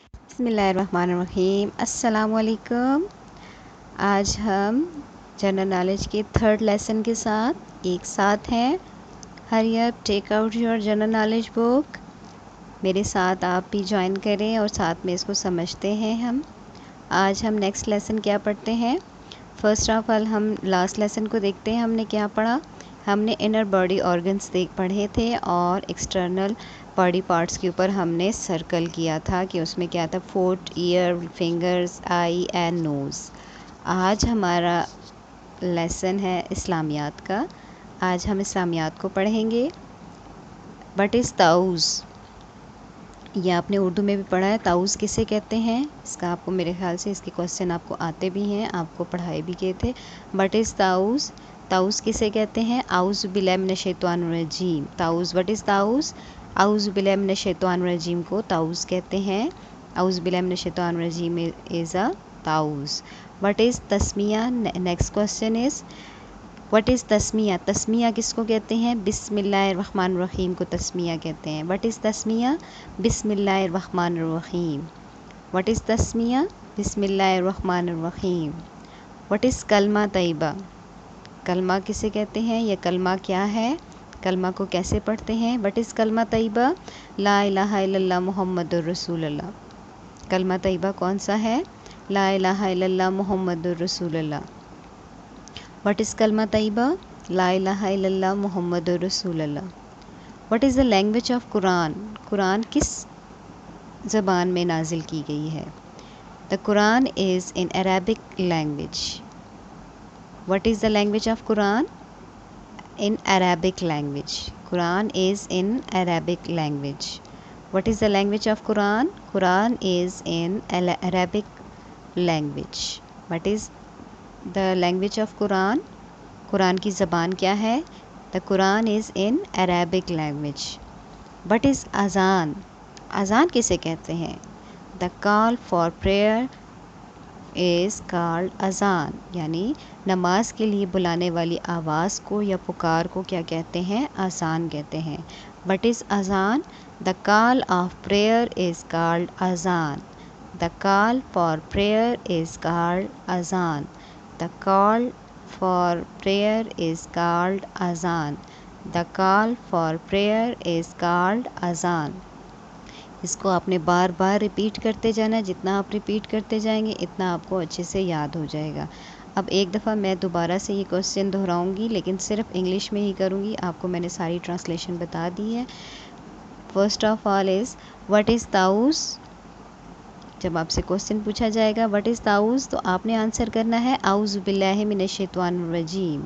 बिस्मिल्लाहिर्रहमानिर्रहीम। अस्सलाम वालेकुम। आज हम जनरल नॉलेज के थर्ड लेसन के साथ हैं। Hurry up, take out your general knowledge book. मेरे साथ आप भी ज्वाइन करें और साथ में इसको समझते हैं हम। आज हम नेक्स्ट लेसन क्या पढ़ते हैं। फ़र्स्ट ऑफ ऑल हम लास्ट लेसन को देखते हैं। हमने क्या पढ़ा? हमने इनर बॉडी ऑर्गन्स पढ़े थे और एक्सटर्नल बॉडी पार्ट्स के ऊपर हमने सर्कल किया था कि उसमें क्या था, foot, ear, fingers, eye and nose. आज हमारा लेसन है इस्लामियात का। आज हम इस्लामियात को पढ़ेंगे। व्हाट इज़ ताऊज़? ये आपने उर्दू में भी पढ़ा है। ताऊज़ किसे कहते हैं? इसका आपको मेरे ख्याल से इसके क्वेश्चन आपको आते भी हैं, आपको पढ़ाए भी गए थे। What is ताऊज़? ताऊज़ किसे कहते हैं? आऊज़ु बिल्लाहि मिनश शैतानिर रजीम। ताऊज़, व्हाट इज़ ताऊज़? आऊज़ु बिल्लाहि मिनश शैतानिर रजीम को ताऊज़ कहते हैं। आऊज़ु बिल्लाहि मिनश शैतानिर रजीम इज़ अ ताऊज़। व्हाट इज़ तस्मिया? Next question is what is तस्मिया? तस्मिया किसको कहते हैं? बिस्मिल्लाहिर्रहमानिर्रहीम को तस्मिया कहते हैं। व्हाट इज़ तस्मिया? बिस्मिल्लाहिर्रहमानिर्रहीम। व्हाट इज़ तस्मिया? बिस्मिल्लाहिर्रहमानिर्रहीम। व्हाट इज़ कलमा तैयबा? कलमा किसे कहते हैं? यह कलमा क्या है? कलमा को कैसे पढ़ते हैं? व्हाट इज़ कलमा तैयबा? ला इलाहा इल्लल्लाह मुहम्मदुर रसूलुल्लाह। कलमा तैयबा कौन सा है? ला इलाहा इल्लल्लाह मुहम्मदुर रसूलुल्लाह। व्हाट इज़ कलमा तैयबा? ला इलाहा इल्लल्लाह मुहम्मदुर रसूलुल्लाह। What is the language of Quran? Quran किस ज़बान में नाजिल की गई है? The Quran is in Arabic language. What is the language of Quran? In Arabic language. Quran is in Arabic language. What is the language of Quran? Quran is in Arabic language. What is the language of Quran? Quran की ज़बान क्या है? The Quran is in Arabic language. What is अज़ान? अज़ान किसे कहते हैं? The call for prayer is called अज़ान। यानी नमाज के लिए बुलाने वाली आवाज़ को या पुकार को क्या कहते हैं? अज़ान कहते हैं। व्हाट इज़ अज़ान? The call of prayer is called अज़ान। The call for prayer is called अज़ान। The call for prayer is called अज़ान। The call for prayer is called अज़ान। इसको आपने बार बार रिपीट करते जाना है। जितना आप रिपीट करते जाएंगे इतना आपको अच्छे से याद हो जाएगा। अब एक दफ़ा मैं दोबारा से ये क्वेश्चन दोहराऊंगी, लेकिन सिर्फ इंग्लिश में ही करूंगी। आपको मैंने सारी ट्रांसलेशन बता दी है। First of all is what is ताऊज़? जब आपसे क्वेश्चन पूछा जाएगा व्हाट इज़ ताऊज़, तो आपने आंसर करना है आऊज़ु बिल्लाहि मिनश शैतानिर रजीम।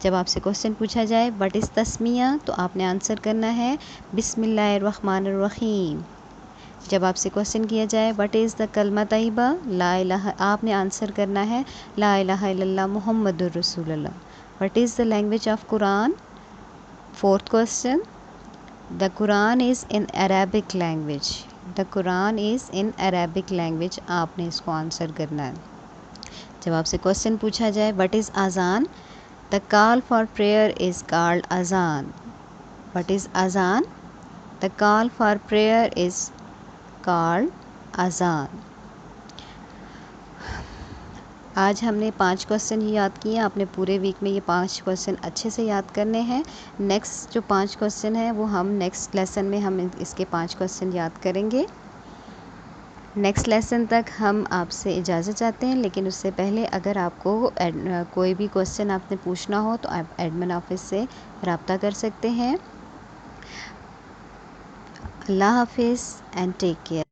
जब आपसे क्वेश्चन पूछा जाए व्हाट इज़ तस्मिया, तो आपने आंसर करना है बिस्मिल्लाहिर्रहमानिर्रहीम। जब आपसे क्वेश्चन किया जाए व्हाट इज़ द कलमा तैयबा, ला इलाहा, आपने आंसर करना है ला इलाहा इल्लल्लाह मुहम्मदुर रसूलुल्लाह। What is the language of Quran? Fourth question, the Quran is in Arabic language. The Quran is in Arabic language. आपने इसको आंसर करना है। जब आपसे क्वेश्चन पूछा जाए व्हाट इज़ अज़ान, the call for prayer is called अज़ान। व्हाट इज़ अज़ान? The call for prayer is called अज़ान। आज हमने 5 क्वेश्चन ही याद किए। आपने पूरे वीक में ये 5 क्वेश्चन अच्छे से याद करने हैं। नेक्स्ट जो 5 क्वेश्चन हैं वो हम नेक्स्ट लेसन में हम इसके 5 क्वेश्चन याद करेंगे। नेक्स्ट लेसन तक हम आपसे इजाज़त चाहते हैं, लेकिन उससे पहले अगर आपको कोई भी क्वेश्चन आपने पूछना हो तो आप एडमिन ऑफिस से रब्ता कर सकते हैं। अल्लाह हाफिज़ एंड टेक केयर।